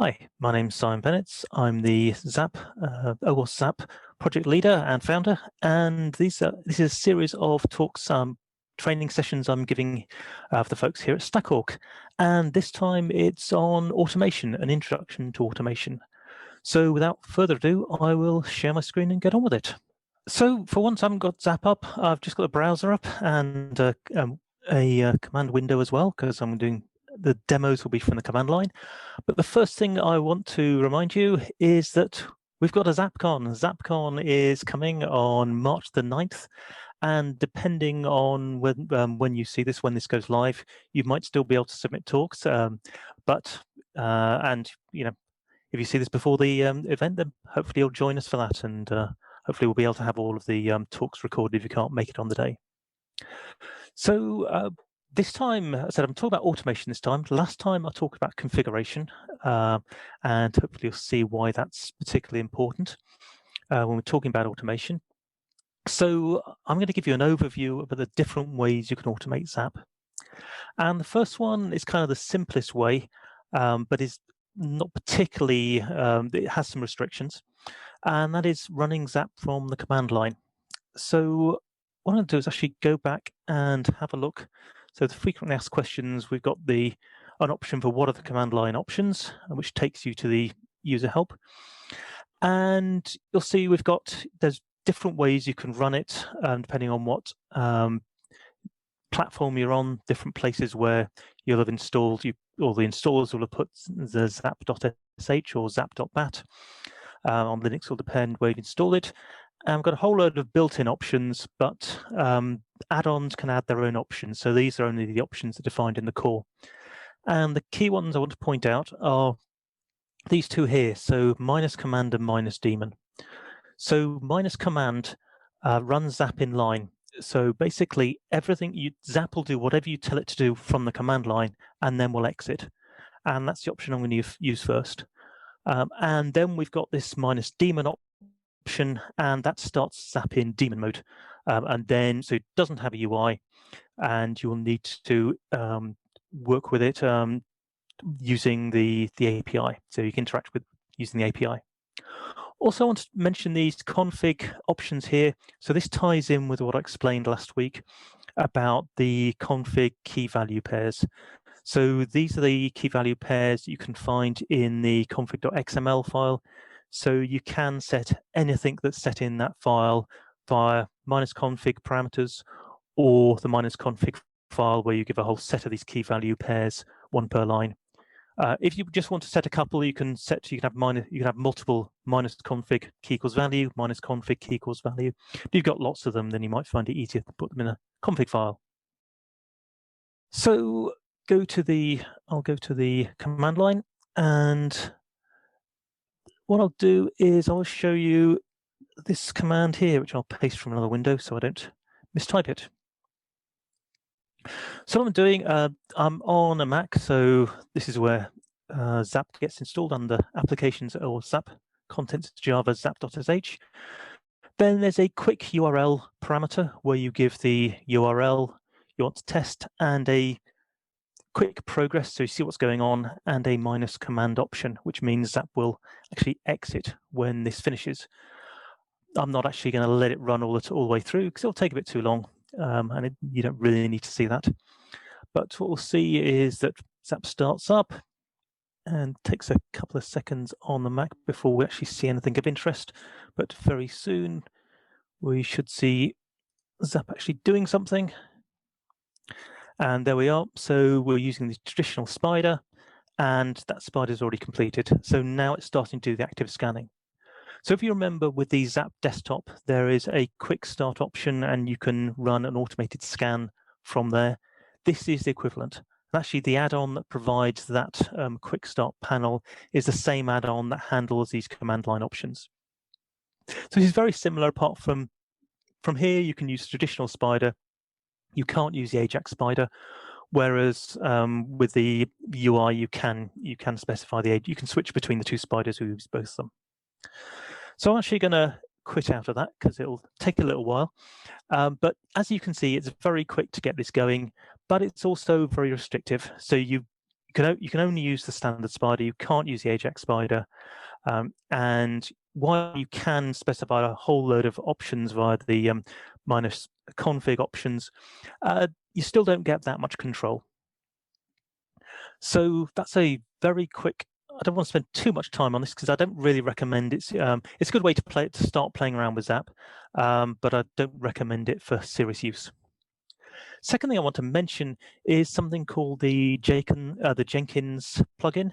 Hi, my name's Simon Bennett. I'm the ZAP project leader and founder, and this is a series of talks, training sessions I'm giving for the folks here at Stackhawk. And this time it's on automation, an introduction to automation. So without further ado, I will share my screen and get on with it. So for once, I haven't got ZAP up. I've just got a browser up and a command window as well, because I'm doing the demos will be from the command line. But the first thing I want to remind you is that we've got a ZAPCon. ZAPCon is coming on March the 9th. And depending on when you see this, when this goes live, you might still be able to submit talks. And you know, if you see this before the event, then hopefully you'll join us for that. And hopefully we'll be able to have all of the talks recorded if you can't make it on the day. So this time, I said I'm talking about automation this time. Last time I talked about configuration, and hopefully you'll see why that's particularly important when we're talking about automation. So I'm going to give you an overview of the different ways you can automate ZAP. And the first one is kind of the simplest way, but is not particularly, it has some restrictions, and that is running ZAP from the command line. So what I'm going to do is actually go back and have a look. So the frequently asked questions, we've got an option for what are the command line options, which takes you to the user help. And you'll see there's different ways you can run it, depending on what platform you're on, different places where you'll have installed, or the installers will have put the zap.sh or zap.bat. On Linux will depend where you install it. And we've got a whole load of built-in options, but add-ons can add their own options. So these are only the options that are defined in the core. And the key ones I want to point out are these two here. So -command and -daemon. So -command runs ZAP in line. So basically everything ZAP will do whatever you tell it to do from the command line, and then will exit. And that's the option I'm going to use first. And then we've got this -daemon option, and that starts ZAP in Daemon mode. And then, so it doesn't have a UI, and you'll need to work with it using the API. So you can interact with using the API. Also, I want to mention these config options here. So this ties in with what I explained last week about the config key value pairs. So these are the key value pairs you can find in the config.xml file. So you can set anything that's set in that file via -config parameters, or the -config file where you give a whole set of these key value pairs, one per line. If you just want to set a couple, you can have multiple -config key equals value, -config key equals value. If you've got lots of them, then you might find it easier to put them in a config file. So I'll go to the command line, and what I'll do is I'll show you this command here, which I'll paste from another window so I don't mistype it. So what I'm doing, I'm on a Mac, so this is where ZAP gets installed under applications or ZAP contents Java zap.sh. Then there's a quick URL parameter where you give the URL you want to test, and a quick progress, so you see what's going on, and a -command option, which means ZAP will actually exit when this finishes. I'm not actually going to let it run all the way through, because it'll take a bit too long, and you don't really need to see that. But what we'll see is that ZAP starts up and takes a couple of seconds on the Mac before we actually see anything of interest. But very soon we should see ZAP actually doing something. And there we are. So we're using the traditional spider, and that spider is already completed. So now it's starting to do the active scanning. So if you remember, with the ZAP desktop, there is a quick start option, and you can run an automated scan from there. This is the equivalent. Actually, the add-on that provides that quick start panel is the same add-on that handles these command line options. So this is very similar, apart from here, you can use traditional spider. You can't use the Ajax spider, whereas with the UI, you can specify you can switch between the two spiders or use both of them. So I'm actually going to quit out of that because it'll take a little while. But as you can see, it's very quick to get this going, but it's also very restrictive. So you you can only use the standard spider. You can't use the Ajax spider. And while you can specify a whole load of options via the minus config options, you still don't get that much control. So that's a very quick. I don't want to spend too much time on this because I don't really recommend it. It's a good way to start playing around with ZAP, but I don't recommend it for serious use. Second thing I want to mention is something called the Jenkins plugin.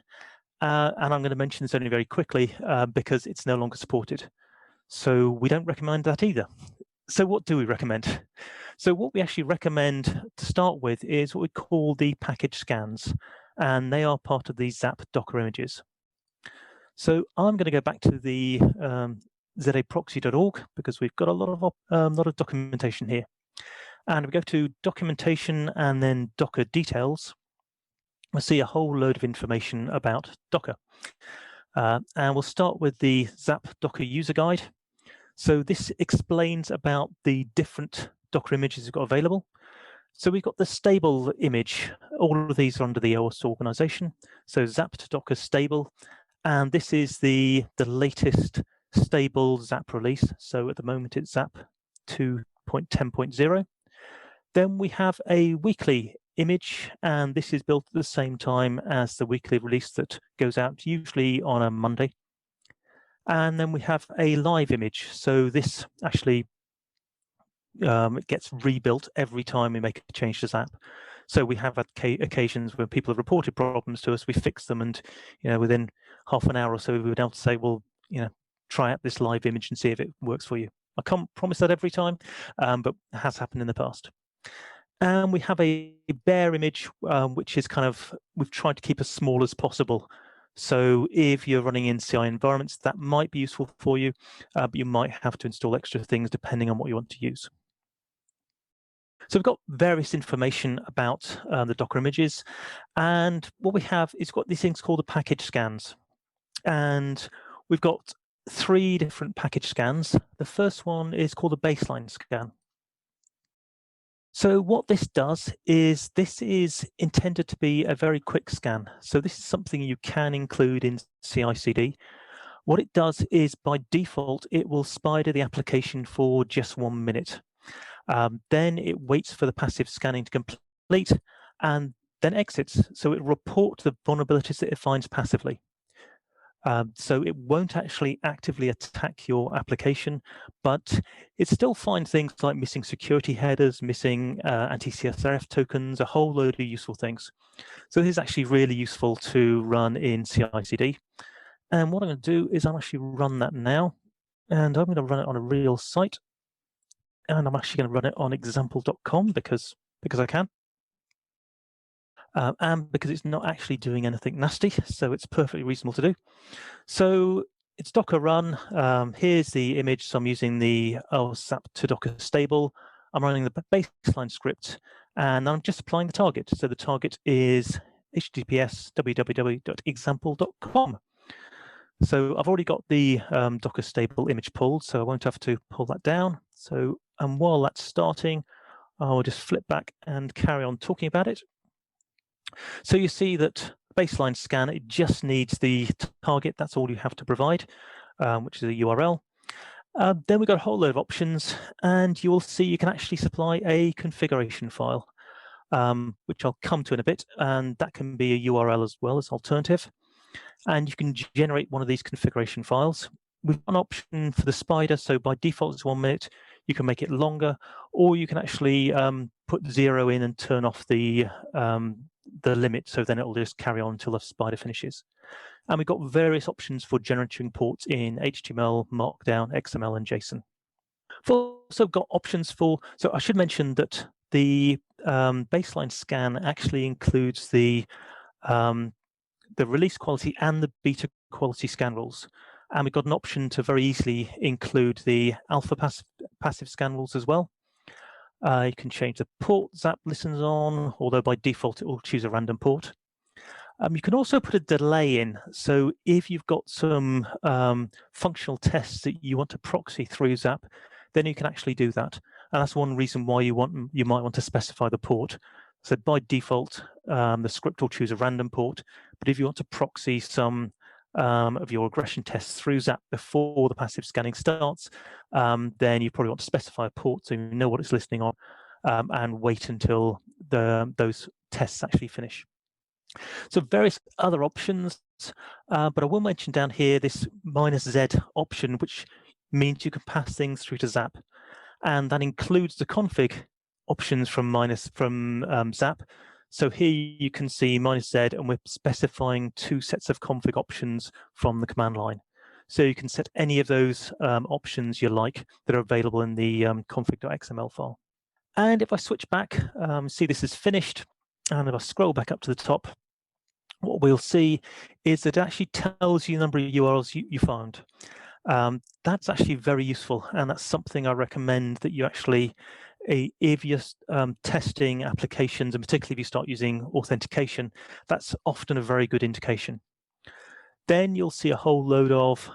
And I'm going to mention this only very quickly because it's no longer supported. So we don't recommend that either. So what do we recommend? So what we actually recommend to start with is what we call the packaged scans, and they are part of the ZAP Docker images. So I'm going to go back to the zaproxy.org because we've got a lot of documentation here. And we go to documentation and then Docker details. We'll see a whole load of information about Docker. And we'll start with the ZAP Docker user guide. So this explains about the different Docker images we've got available. So we've got the stable image. All of these are under the OS organization. So ZAP to Docker stable. And this is the latest stable ZAP release. So at the moment it's ZAP 2.10.0. Then we have a weekly image, and this is built at the same time as the weekly release that goes out usually on a Monday. And then we have a live image. So this actually it gets rebuilt every time we make a change to ZAP. So we have had occasions where people have reported problems to us, we fix them, and within half an hour or so we would be able to say, well, try out this live image and see if it works for you. I can't promise that every time, but it has happened in the past. And we have a bare image, which is we've tried to keep as small as possible. So if you're running in CI environments, that might be useful for you, but you might have to install extra things depending on what you want to use. So we've got various information about the Docker images, and what we have is got these things called the packaged scans. And we've got 3 different packaged scans. The first one is called a baseline scan. So what this does is this is intended to be a very quick scan. So this is something you can include in CI/CD. What it does is by default, it will spider the application for just 1 minute. Then it waits for the passive scanning to complete and then exits. So it reports the vulnerabilities that it finds passively. So it won't actually actively attack your application, but it still finds things like missing security headers, missing anti-CSRF tokens, a whole load of useful things. So this is actually really useful to run in CI/CD. And what I'm going to do is I'm actually run that now, and I'm going to run it on a real site. And I'm actually going to run it on example.com because I can. And because it's not actually doing anything nasty, so it's perfectly reasonable to do. So it's Docker run. Here's the image. So I'm using the ZAP to Docker stable. I'm running the baseline script, and I'm just applying the target. So the target is https www.example.com. So I've already got the Docker stable image pulled, so I won't have to pull that down. So and while that's starting, I'll just flip back and carry on talking about it. So you see that baseline scan, it just needs the target. That's all you have to provide, which is a URL. Then we've got a whole load of options, and you will see you can actually supply a configuration file, which I'll come to in a bit, and that can be a URL as well as alternative. And you can generate one of these configuration files. We've got an option for the spider, so by default it's 1 minute. You can make it longer, or you can actually put 0 in and turn off the limit, so then it will just carry on until the spider finishes. And we've got various options for generating ports in HTML, Markdown, XML, and JSON. We've also got options for, so I should mention that the baseline scan actually includes the release quality and the beta quality scan rules. And we've got an option to very easily include the alpha passive scan rules as well. You can change the port ZAP listens on, although by default it will choose a random port. You can also put a delay in. So if you've got some functional tests that you want to proxy through ZAP, then you can actually do that. And that's one reason why you might want to specify the port. So by default, the script will choose a random port, but if you want to proxy some of your regression tests through ZAP before the passive scanning starts, then you probably want to specify a port so you know what it's listening on, and wait until those tests actually finish. So various other options, but I will mention down here this -Z option, which means you can pass things through to ZAP, and that includes the config options from ZAP. So here you can see -Z, and we're specifying 2 sets of config options from the command line. So you can set any of those options you like that are available in the config.xml file. And if I switch back, see this is finished, and if I scroll back up to the top, what we'll see is that it actually tells you the number of URLs you found. That's actually very useful, and that's something I recommend that you actually, if you're testing applications, and particularly if you start using authentication, that's often a very good indication. Then you'll see a whole load of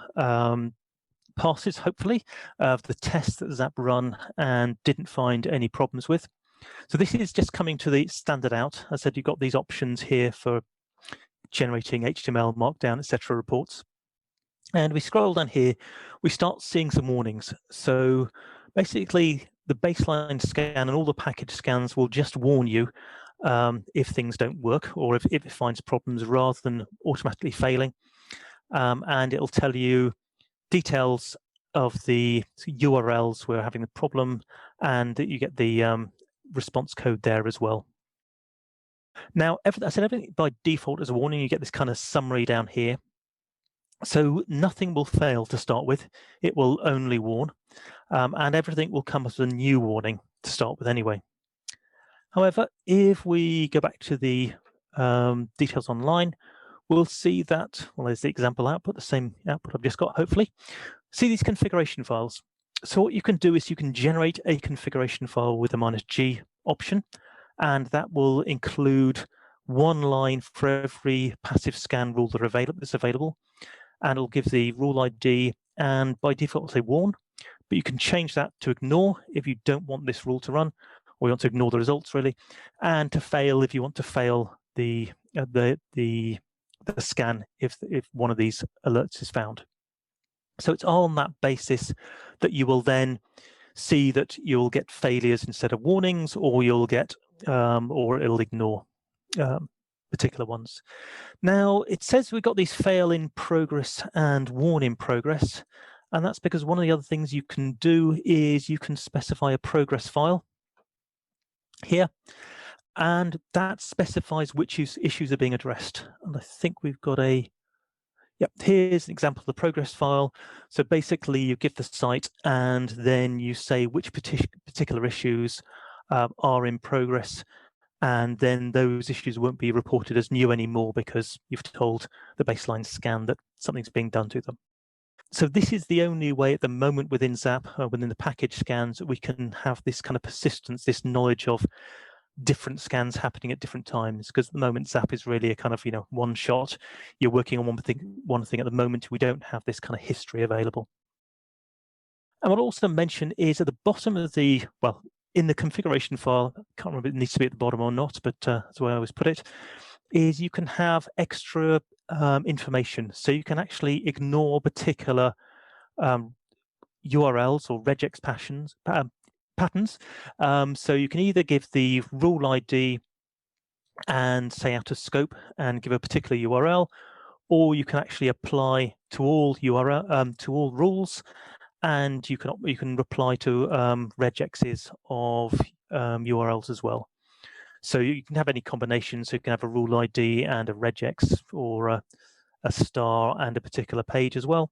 passes, hopefully, of the tests that ZAP run and didn't find any problems with. So this is just coming to the standard out. As I said, you've got these options here for generating HTML, Markdown, etc. reports. And we scroll down here, we start seeing some warnings. So basically, the baseline scan and all the package scans will just warn you if things don't work, or if it finds problems, rather than automatically failing. And it'll tell you details of the URLs where we're having the problem, and you get the response code there as well. Now, I said everything by default as a warning. You get this kind of summary down here. So nothing will fail to start with. It will only warn, and everything will come as a new warning to start with anyway. However, if we go back to the details online, we'll see that, well, there's the example output, the same output I've just got, hopefully. See these configuration files. So what you can do is you can generate a configuration file with a -G option, and that will include 1 line for every passive scan rule that's available, and it'll give the rule ID, and by default it'll say warn, but you can change that to ignore if you don't want this rule to run, or you want to ignore the results really, and to fail if you want to fail the scan if one of these alerts is found. So it's on that basis that you will then see that you'll get failures instead of warnings, or you'll get or it'll ignore particular ones. Now, it says we've got these fail in progress and warn in progress, and that's because one of the other things you can do is you can specify a progress file here, and that specifies which issues are being addressed. And I think we've got here's an example of the progress file. So basically you give the site, and then you say which particular issues are in progress, and then those issues won't be reported as new anymore because you've told the baseline scan that something's being done to them. So this is the only way at the moment within ZAP, within the package scans, that we can have this kind of persistence, this knowledge of different scans happening at different times, because at the moment ZAP is really a kind of, one shot. You're working on one thing at the moment. We don't have this kind of history available. And what I'll also mention is at the bottom of the, well, in the configuration file, I can't remember if it needs to be at the bottom or not, but that's the way I always put it, is you can have extra information. So you can actually ignore particular URLs or regex patterns. So you can either give the rule ID and say out of scope and give a particular URL, or you can actually apply to all to all rules, and you can reply to regexes of URLs as well. So you can have any combination. So you can have a rule ID and a regex, or a star and a particular page as well.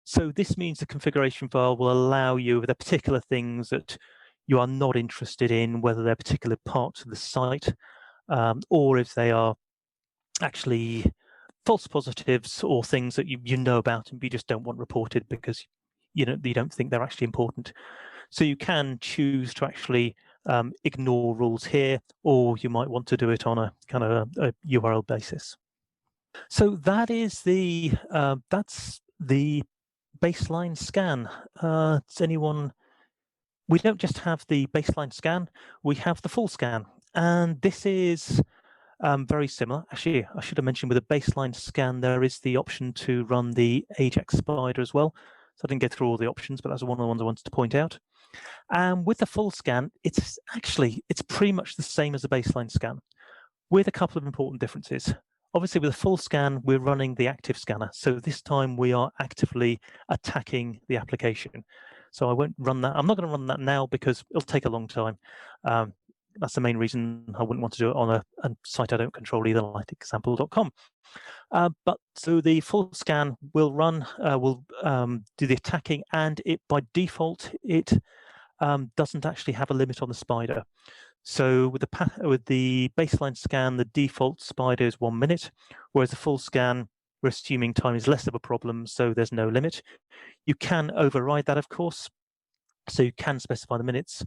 So this means the configuration file will allow you the particular things that you are not interested in, whether they're particular parts of the site, or if they are actually false positives or things that you know about and you just don't want reported because you don't think they're actually important. So you can choose to actually ignore rules here, or you might want to do it on a kind of a URL basis. So that is that's the baseline scan. Does anyone? We don't just have the baseline scan, we have the full scan. And this is very similar. Actually, I should have mentioned with a baseline scan, there is the option to run the Ajax spider as well. So I didn't get through all the options, but that's one of the ones I wanted to point out. And with the full scan, it's pretty much the same as a baseline scan, with a couple of important differences. Obviously, with a full scan, we're running the active scanner. So this time we are actively attacking the application. So I won't run that. I'm not going to run that now because it'll take a long time. That's the main reason I wouldn't want to do it on a site I don't control either, like example.com. But so the full scan will run, will do the attacking, and it by default it doesn't actually have a limit on the spider. So with the baseline scan, the default spider is 1 minute, whereas the full scan, we're assuming time is less of a problem, so there's no limit. You can override that, of course, so you can specify the minutes,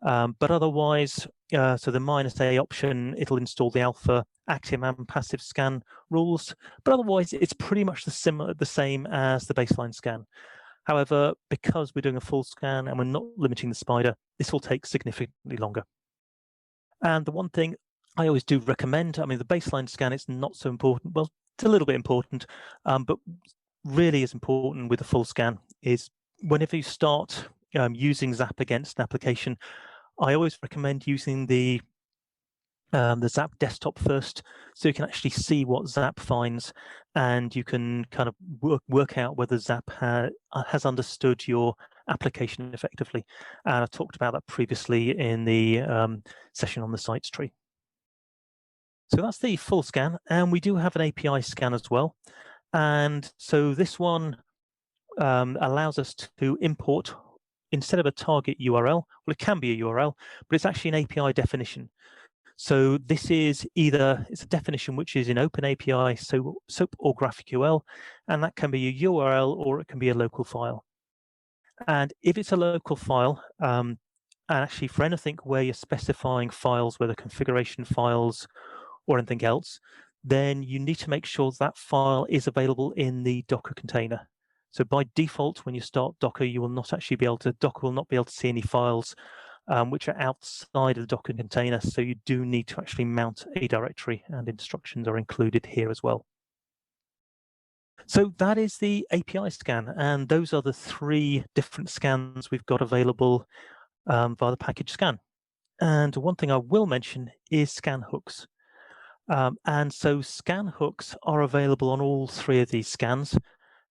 but otherwise, so the -A option, it'll install the alpha active and passive scan rules, but otherwise it's pretty much the same as the baseline scan. However, because we're doing a full scan and we're not limiting the spider, this will take significantly longer. And the one thing I always do recommend, I mean, the baseline scan, it's not so important. Well, it's a little bit important, but really is important with the full scan is whenever you start using ZAP against an application, I always recommend using the ZAP desktop first, so you can actually see what ZAP finds, and you can kind of work out whether ZAP has understood your application effectively. And I talked about that previously in the session on the sites tree. So that's the full scan, and we do have an API scan as well. And so this one allows us to import, instead of a target URL, well, it can be a URL, but it's actually an API definition. So this is it's a definition which is in OpenAPI, SOAP or GraphQL, and that can be a URL or it can be a local file. And if it's a local file, and actually for anything where you're specifying files, whether configuration files or anything else, then you need to make sure that file is available in the Docker container. So by default, when you start Docker, you will not actually be able to, Docker will not be able to see any files which are outside of the Docker container. So you do need to actually mount a directory, and instructions are included here as well. So that is the API scan, and those are the 3 different scans we've got available via the package scan. And one thing I will mention is scan hooks. And so scan hooks are available on all 3 of these scans.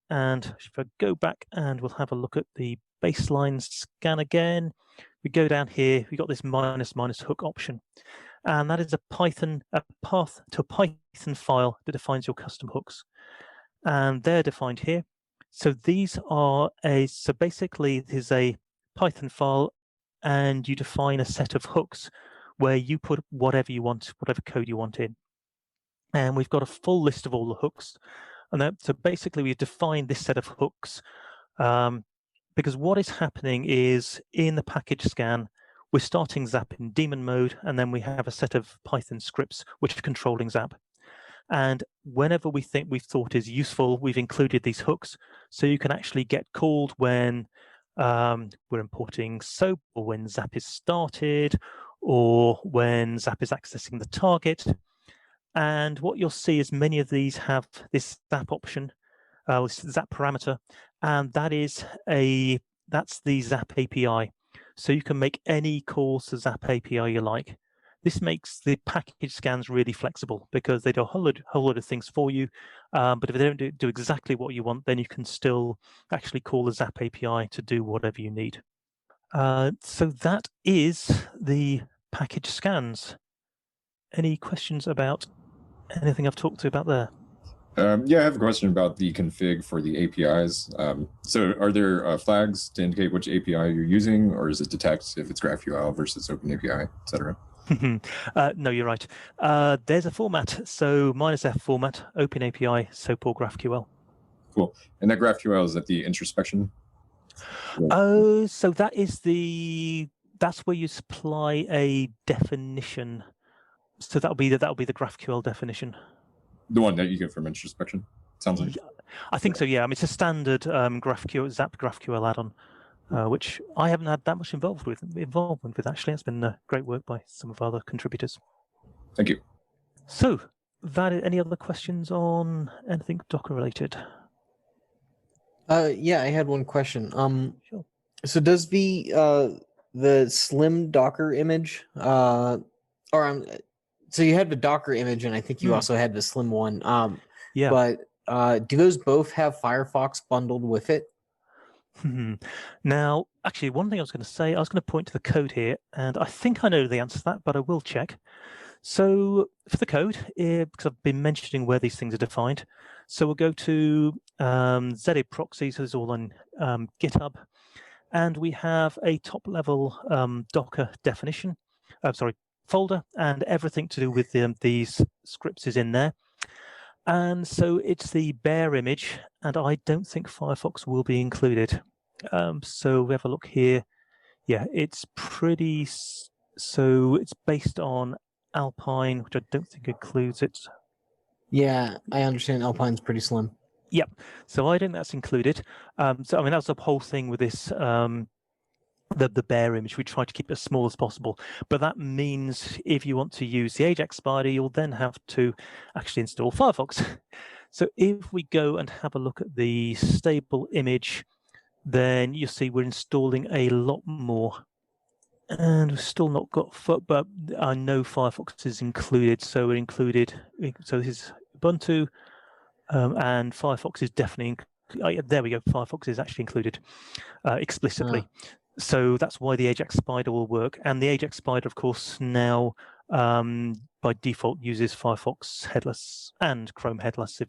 And if I go back and we'll have a look at the baseline scan again, we go down here, we got this -- hook option. And that is a path to a Python file that defines your custom hooks. And they're defined here. So these are so basically there's a Python file, and you define a set of hooks where you put whatever you want, whatever code you want in. And we've got a full list of all the hooks. And so basically we've defined this set of hooks because what is happening is in the package scan, we're starting ZAP in Daemon mode, and then we have a set of Python scripts which are controlling ZAP. And whenever we think we've thought is useful, we've included these hooks, so you can actually get called when we're importing SOAP, or when ZAP is started, or when ZAP is accessing the target. And what you'll see is many of these have this ZAP option, this ZAP parameter, and that's the ZAP API. So you can make any calls to ZAP API you like. This makes the package scans really flexible because they do a whole load of things for you. But if they don't do exactly what you want, then you can still actually call the ZAP API to do whatever you need. So that is the package scans. Any questions about anything I've talked to about there? Yeah, I have a question about the config for the APIs. So are there flags to indicate which API you're using, or is it detect if it's GraphQL versus OpenAPI, et cetera? No, you're right. There's a format. So -F format, OpenAPI, SOAP or GraphQL. Cool. And that GraphQL, is that the introspection? Oh, so that's where you supply a definition. So that'll be the GraphQL definition. The one that you get from introspection, sounds like. I think so, yeah. I mean, it's a standard GraphQL, ZAP GraphQL add-on. which I haven't had that much involvement with actually. It's been great work by some of our other contributors. Thank you. So, any other questions on anything Docker related? Yeah, I had one question. Sure. So does the slim Docker image, so you had the Docker image, and I think you also had the slim one. Yeah. But do those both have Firefox bundled with it? Now, actually, one thing I was going to say, I was going to point to the code here, and I think I know the answer to that, but I will check. So for the code, because I've been mentioning where these things are defined, so we'll go to ZAP proxies, so it's all on GitHub, and we have a top-level Docker definition, folder, and everything to do with these scripts is in there. And so it's the bare image, and I don't think Firefox will be included. So we have a look here. Yeah, it's pretty. So it's based on Alpine, which I don't think includes it. Yeah, I understand Alpine's pretty slim. Yep. So I think that's included. So I mean, that's the whole thing with this. The bare image, we try to keep it as small as possible, but that means if you want to use the Ajax spider, you'll then have to actually install Firefox. So if we go and have a look at the stable image, then you see we're installing a lot more, and we've still not got, but I know Firefox is included, so we're included. So this is Ubuntu, and Firefox is definitely. Oh yeah, there we go. Firefox is actually included explicitly. So that's why the Ajax spider will work. And the Ajax spider, of course, now by default uses Firefox headless and Chrome headless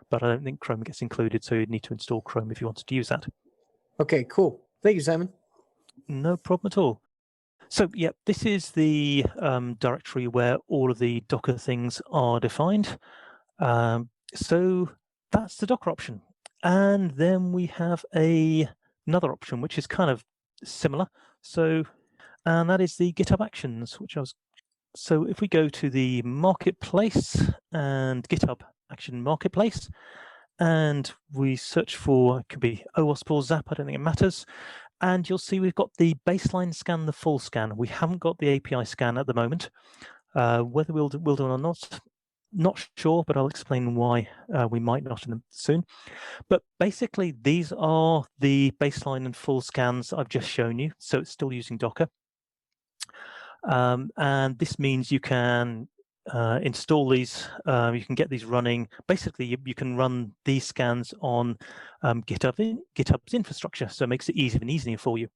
but I don't think Chrome gets included, so you'd need to install Chrome if you wanted to use that. Okay, cool. Thank you, Simon. No problem at all. So yeah, this is the directory where all of the Docker things are defined. So that's the Docker option. And then we have another option, which is kind of similar. So, and that is the GitHub Actions, so if we go to the marketplace and GitHub Action Marketplace, and we search for, it could be OWASP or ZAP, I don't think it matters, and you'll see we've got the baseline scan, the full scan. We haven't got the API scan at the moment. Whether we'll do it or not sure, but I'll explain why we might not soon. But basically, these are the baseline and full scans I've just shown you. So it's still using Docker. And this means you can install these, you can get these running. Basically, you can run these scans on GitHub's infrastructure, so it makes it easier and easier for you.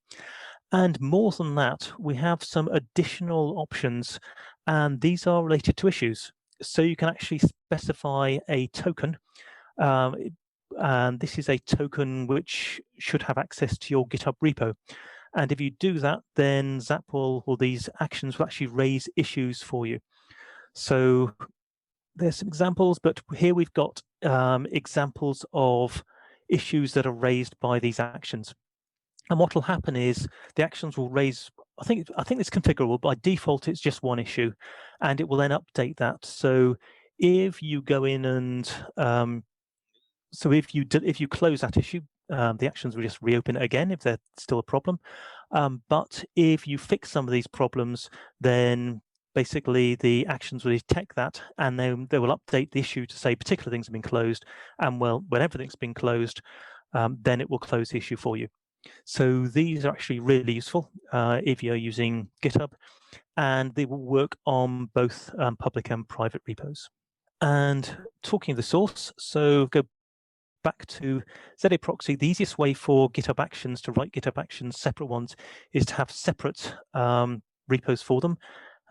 And more than that, we have some additional options, and these are related to issues. So you can actually specify a token, and this is a token which should have access to your GitHub repo. And if you do that, then ZAP these actions will actually raise issues for you. So there's some examples, but here we've got examples of issues that are raised by these actions. And what will happen is the actions will raise, I think it's configurable. By default, it's just one issue, and it will then update that. So if you go in and so if you close that issue, the actions will just reopen it again if there's still a problem. But if you fix some of these problems, then basically the actions will detect that, and then they will update the issue to say particular things have been closed. And well, when everything's been closed, then it will close the issue for you. So these are actually really useful if you're using GitHub, and they will work on both public and private repos. And talking of the source, so go back to ZAP proxy. The easiest way for GitHub Actions to write GitHub Actions, separate ones, is to have separate repos for them.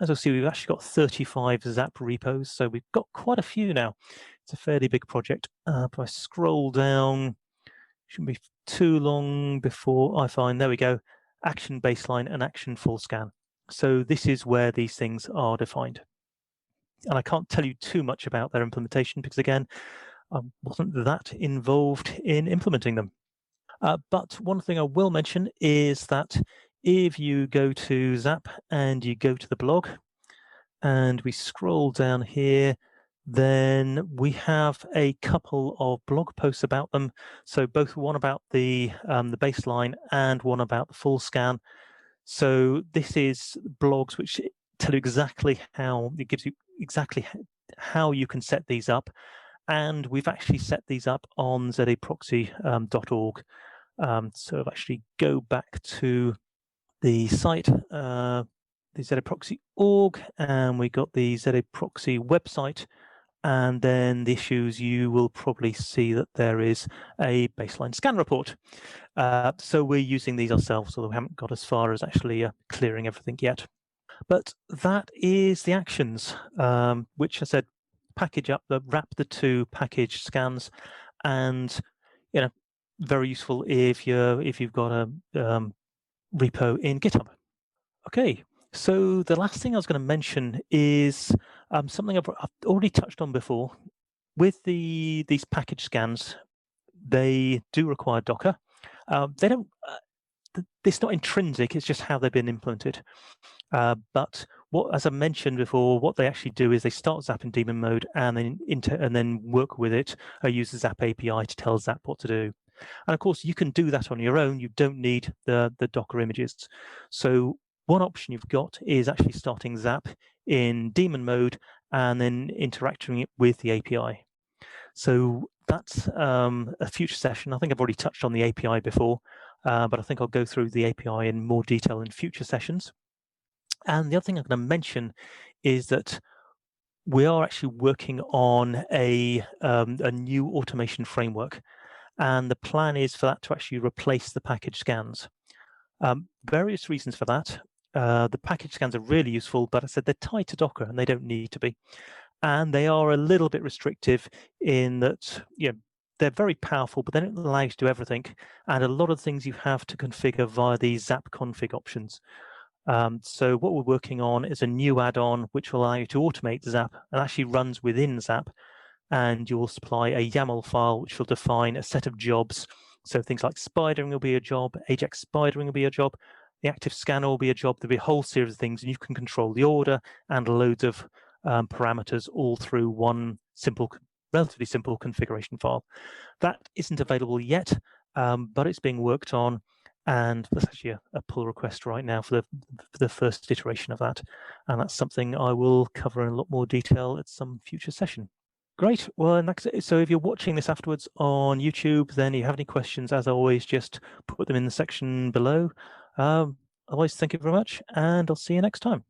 As you'll see, we've actually got 35 ZAP repos, so we've got quite a few now. It's a fairly big project. If I scroll down, shouldn't be too long before I find, there we go, action baseline and action full scan. So this is where these things are defined. And I can't tell you too much about their implementation because, again, I wasn't that involved in implementing them. But one thing I will mention is that if you go to ZAP and you go to the blog and we scroll down here, Then we have a couple of blog posts about them. So both one about the baseline and one about the full scan. So this is blogs which tell you exactly how, it gives you exactly how you can set these up. And we've actually set these up on zaproxy.org. So I'll actually go back to the site, the zaproxy.org, and we got the zaproxy website. And then the issues, you will probably see that there is a baseline scan report. So we're using these ourselves, although we haven't got as far as actually clearing everything yet. But that is the actions, which I said, package up, wrap the two packaged scans, and very useful if you've got a repo in GitHub. Okay. So the last thing I was going to mention is something I've already touched on before. With these package scans, they do require Docker. They don't. It's not intrinsic. It's just how they've been implemented. But as I mentioned before, what they actually do is they start ZAP in Daemon Mode and then work with it. Use the ZAP API to tell ZAP what to do. And of course, you can do that on your own. You don't need the Docker images. So one option you've got is actually starting ZAP in Daemon Mode and then interacting it with the API. So that's a future session. I think I've already touched on the API before, but I think I'll go through the API in more detail in future sessions. And the other thing I'm going to mention is that we are actually working on a new automation framework. And the plan is for that to actually replace the package scans. Various reasons for that. The package scans are really useful, but I said they're tied to Docker and they don't need to be. And they are a little bit restrictive in that, they're very powerful, but they don't allow you to do everything. And a lot of things you have to configure via the ZAP config options. So what we're working on is a new add-on which will allow you to automate ZAP and actually runs within ZAP. And you will supply a YAML file which will define a set of jobs. So things like spidering will be a job, Ajax spidering will be a job, the active scanner will be a job. There'll be a whole series of things, and you can control the order and loads of parameters all through one relatively simple configuration file. That isn't available yet, but it's being worked on. And there's actually a pull request right now for the first iteration of that. And that's something I will cover in a lot more detail at some future session. Great. Well, so if you're watching this afterwards on YouTube, then if you have any questions, as always, just put them in the section below. Otherwise, thank you very much, and I'll see you next time.